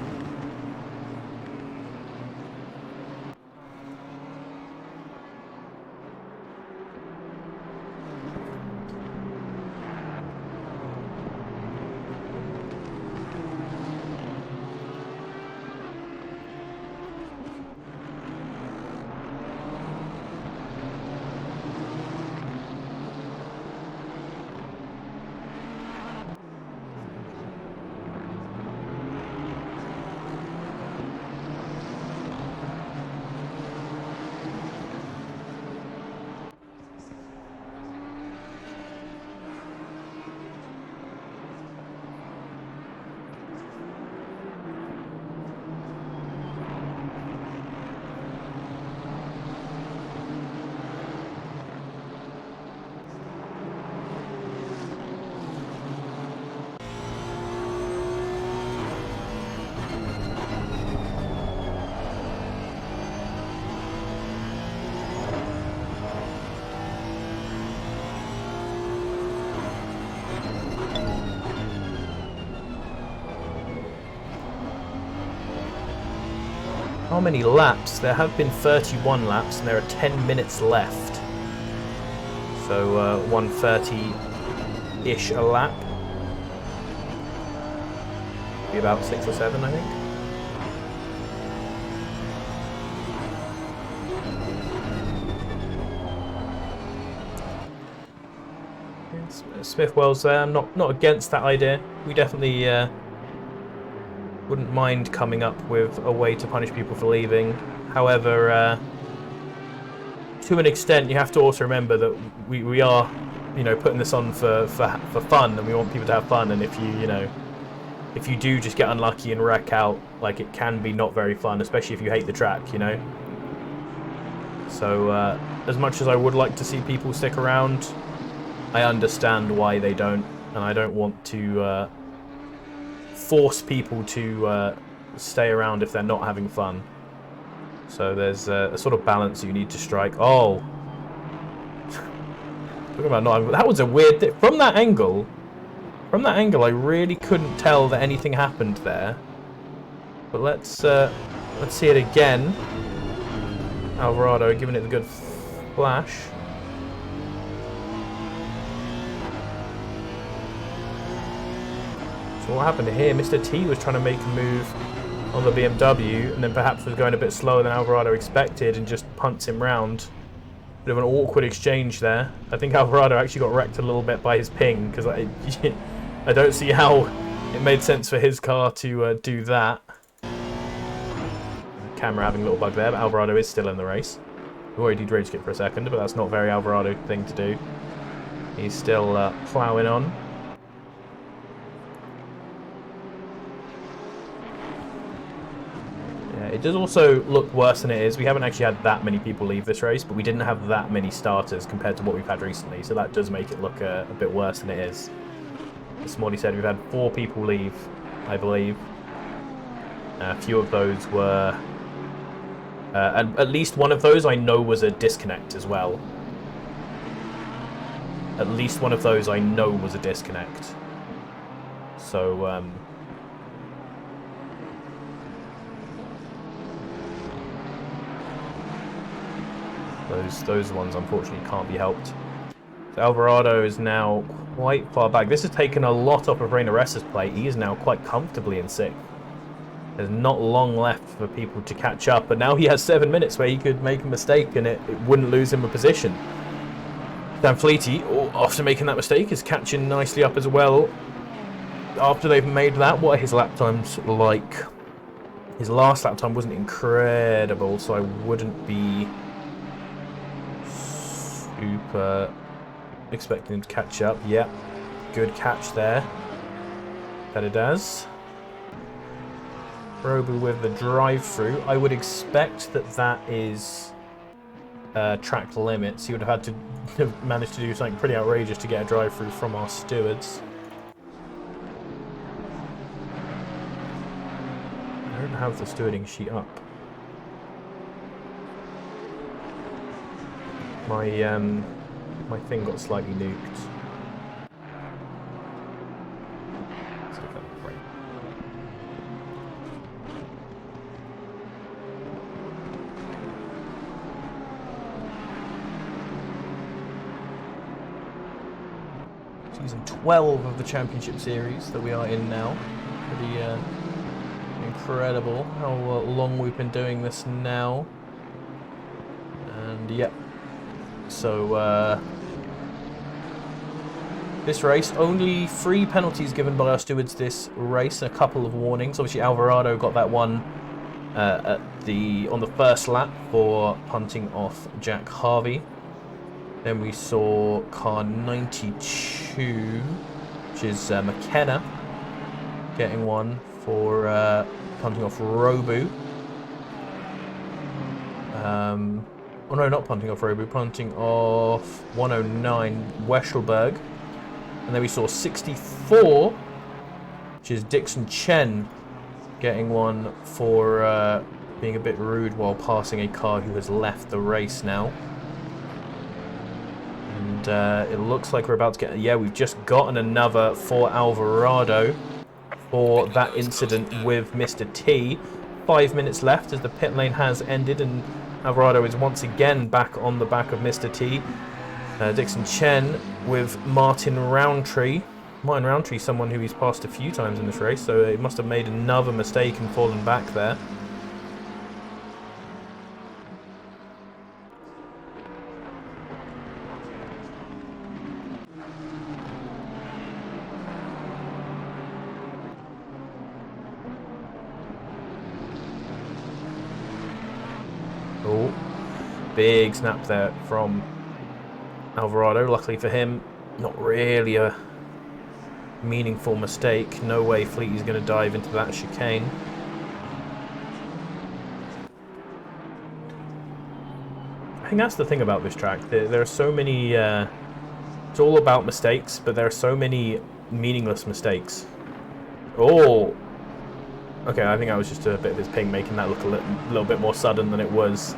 A: How many laps? There have been 31 laps and there are 10 minutes left. So 1:30-ish a lap. Be about 6 or 7, I think. Smithwell's there. I'm not against that idea. We definitely wouldn't mind coming up with a way to punish people for leaving. However, to an extent, you have to also remember that we are, you know, putting this on for fun, and we want people to have fun. And if if you do just get unlucky and wreck out, like, it can be not very fun, especially if you hate the track, you know. So as much as I would like to see people stick around, I understand why they don't, and I don't want to force people to stay around if they're not having fun. So there's a sort of balance you need to strike. Oh, talking about not having, that was a weird thing. From that angle, I really couldn't tell that anything happened there. But let's see it again. Alvarado giving it a good flash. So what happened here? Mr. T was trying to make a move on the BMW, and then perhaps was going a bit slower than Alvarado expected, and just punts him round. Bit of an awkward exchange there. I think Alvarado actually got wrecked a little bit by his ping, because I don't see how it made sense for his car to do that. Camera having a little bug there, but Alvarado is still in the race. We already did rage skip for a second, but that's not a very Alvarado thing to do. He's still ploughing on. It does also look worse than it is. We haven't actually had that many people leave this race, but we didn't have that many starters compared to what we've had recently, so that does make it look a bit worse than it is. As Smalley said, we've had 4 people leave, I believe. A few of those were... at least one of those I know was a disconnect as well. At least one of those I know was a disconnect. So, Those ones unfortunately can't be helped. So Alvarado is now quite far back. This has taken a lot off of Reina Ressa's plate. He is now quite comfortably in 6th. There's not long left for people to catch up, but now he has 7 minutes where he could make a mistake and it wouldn't lose him a position. Dan Fleety, after making that mistake, is catching nicely up as well. After they've made that, what are his lap times like? His last lap time wasn't incredible, so I wouldn't be super expecting him to catch up. Yep, good catch there. Pedidaz. Robu with the drive-through. I would expect that is track limits, he would have had to have managed to do something pretty outrageous to get a drive-through from our stewards. I don't have the stewarding sheet up. My thing got slightly nuked. Let's get that right. Season 12 of the Championship Series that we are in now. Pretty incredible how long we've been doing this now. And yep. So this race, only 3 penalties given by our stewards this race, a couple of warnings. Obviously Alvarado got that one on the first lap for punting off Jack Harvey. Then we saw car 92, which is McKenna, getting one for punting off Robu. Oh no, not punting off Robu, punting off 109, Weschelberg. And then we saw 64, which is Dixon Chen, getting one for being a bit rude while passing a car who has left the race now. And it looks like we're about to get... Yeah, we've just gotten another for Alvarado for that incident with Mr. T. 5 minutes left as the pit lane has ended, and Alvarado is once again back on the back of Mr. T. Dixon Chen with Martin Roundtree. Martin Roundtree, someone who he's passed a few times in this race, so he must have made another mistake and fallen back there. Oh, big snap there from Alvarado. Luckily for him, not really a meaningful mistake. No way Fleety's going to dive into that chicane. I think that's the thing about this track. There are so many... it's all about mistakes, but there are so many meaningless mistakes. Oh! Okay, I think that was just a bit of his ping making that look a little bit more sudden than it was.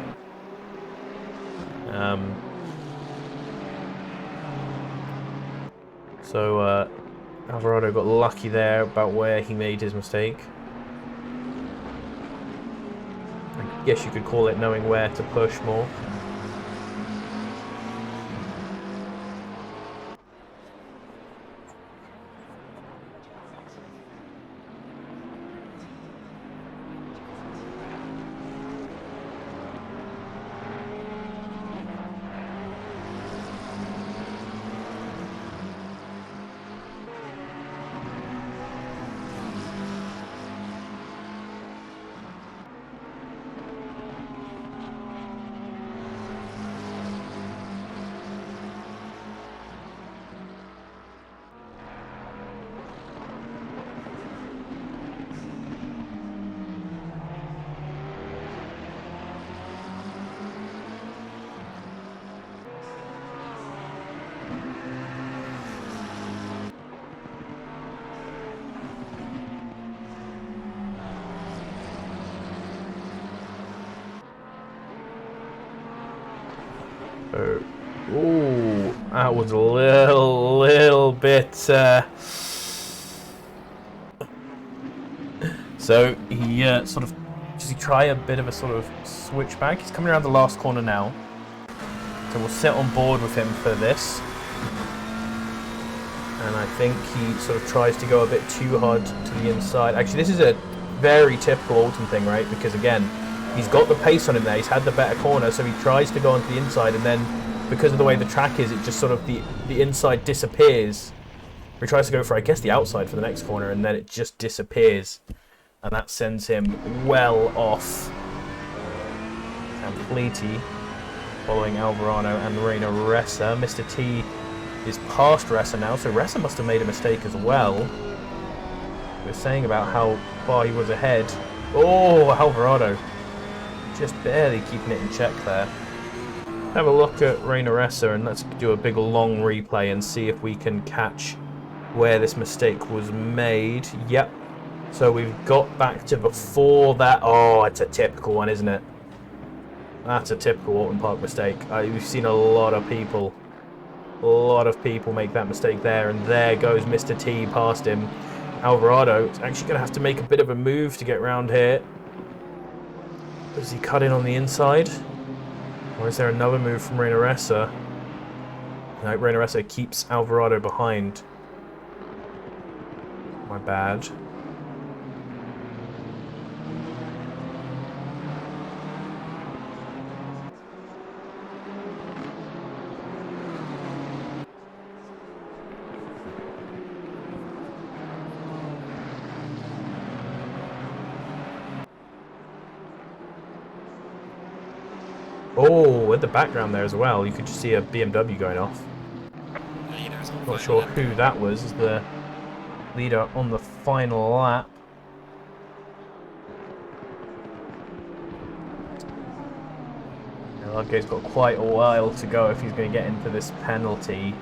A: So Alvarado got lucky there about where he made his mistake. I guess you could call it knowing where to push more. Ooh, that was a little bit... So he sort of... Does he try a bit of a sort of switchback? He's coming around the last corner now. So we'll sit on board with him for this. And I think he sort of tries to go a bit too hard to the inside. Actually, this is a very typical Alton thing, right? Because again, he's got the pace on him there. He's had the better corner, so he tries to go onto the inside, and then because of the way the track is, it just sort of the inside disappears. He tries to go for, I guess, the outside for the next corner, and then it just disappears, and that sends him well off. And Fleety following Alvarado and Reina Ressa. Mr. T is past Ressa now, so Ressa must have made a mistake as well. We're saying about how far he was ahead. Oh, Alvarado just barely keeping it in check there. have a look at Reynoressa and let's do a big long replay and see if we can catch where this mistake was made. Yep. So we've got back to before that. Oh, it's a typical one, isn't it? That's a typical Alton Park mistake. We've seen a lot of people make that mistake there, and there goes Mr. T past him. Alvarado is actually going to have to make a bit of a move to get round here. Does he cut in on the inside? Or is there another move from Reynoressa? No, Reynoressa keeps Alvarado behind. My bad. Oh, at the background there as well, you could just see a BMW going off. Not sure who that was as the leader on the final lap. Ludgate's got quite a while to go if he's going to get into this penalty.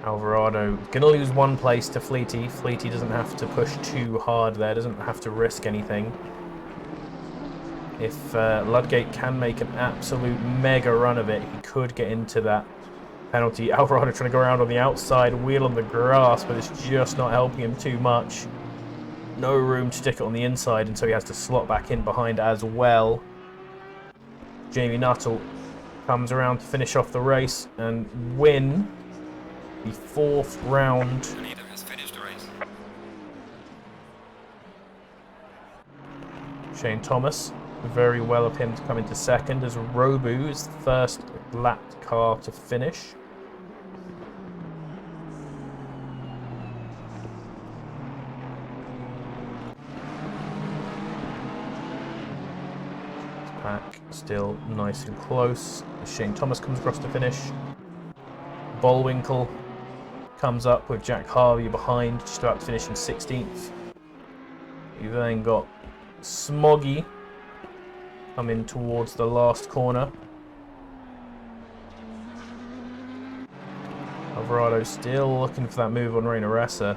A: Alvarado going to lose one place to Fleety. Fleety doesn't have to push too hard there, doesn't have to risk anything. If Ludgate can make an absolute mega run of it, he could get into that penalty. Alvarado trying to go around on the outside, wheel on the grass, but it's just not helping him too much. No room to stick it on the inside, and so he has to slot back in behind as well. Jamie Nuttall comes around to finish off the race and win the 4th round.
C: The leader has finished the race.
A: Shane Thomas. Very well of him to come into second, as Robu is the first lapped car to finish. Pack still nice and close as Shane Thomas comes across to finish. Bullwinkle comes up with Jack Harvey behind, just about to finish in 16th. You've then got Smoggy coming towards the last corner. Alvarado still looking for that move on Reynoressa.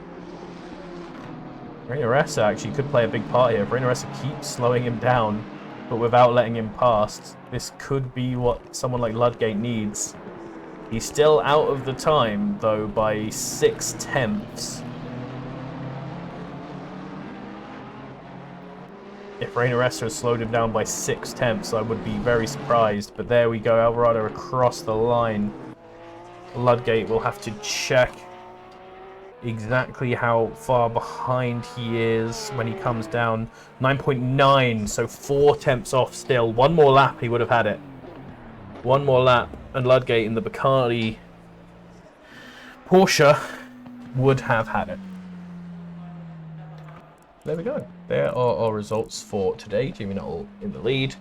A: Reynoressa actually could play a big part here. If Reynoressa keeps slowing him down, but without letting him past, this could be what someone like Ludgate needs. He's still out of the time, though, by 6/10. If Reynoressa has slowed him down by 6/10, I would be very surprised. But there we go, Alvarado across the line. Ludgate will have to check exactly how far behind he is when he comes down. 9.9, so 4/10 off still. One more lap, he would have had it. One more lap, and Ludgate in the Bacardi Porsche would have had it. There we go. There are our results for today. Jamie Nuttall in the lead.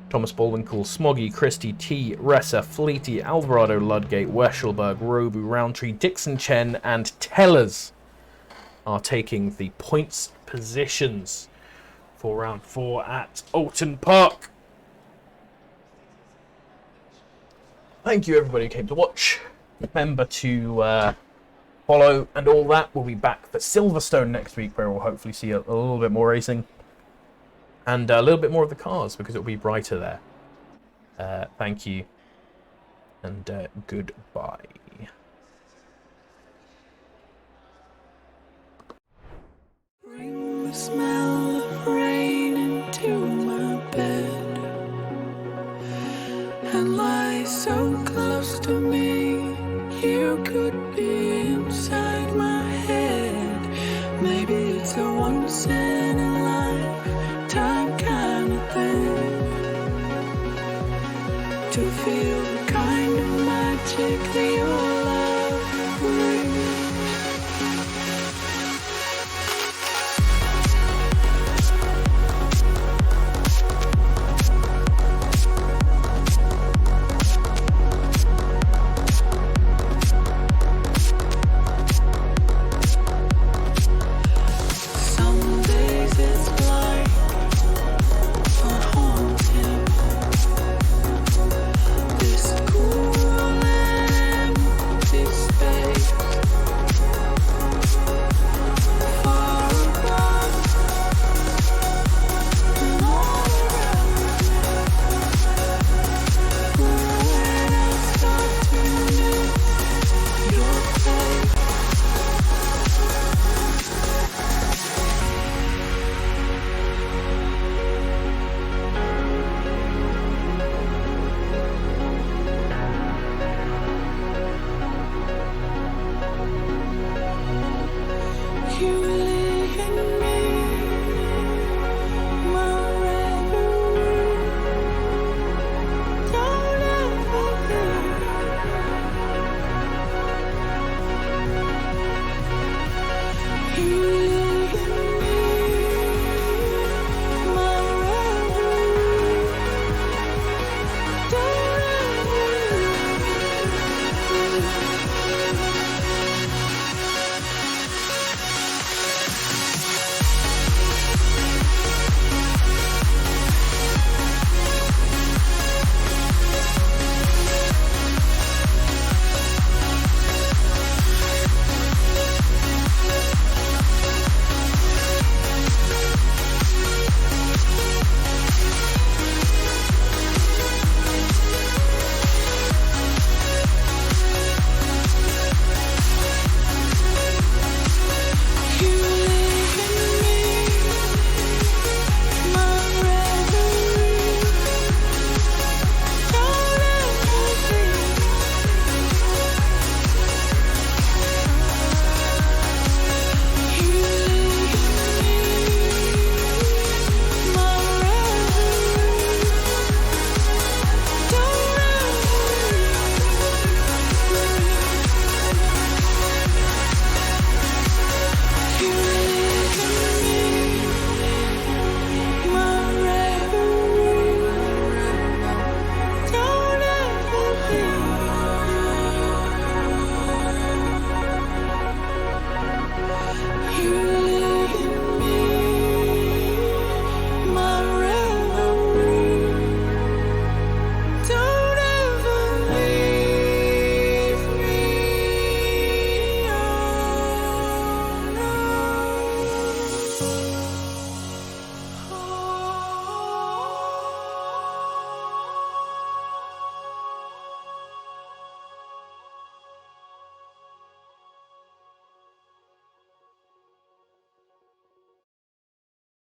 A: Thomas Bullwinkle, Smoggy, Christie, T, Ressa, Fleety, Alvarado, Ludgate, Weschelberg, Robu, Roundtree, Dixon, Chen, and Tellers are taking the points positions for round 4 at Alton Park. Thank you everybody who came to watch. Remember to follow and all that. We'll be back for Silverstone next week, where we'll hopefully see a little bit more racing and a little bit more of the cars, because it'll be brighter there. Thank you and goodbye.
B: Bring the smell of rain into my bed and lie so close to me. You could be inside my head. Maybe it's a once in a lifetime kind of thing to feel the kind of magic that you're like.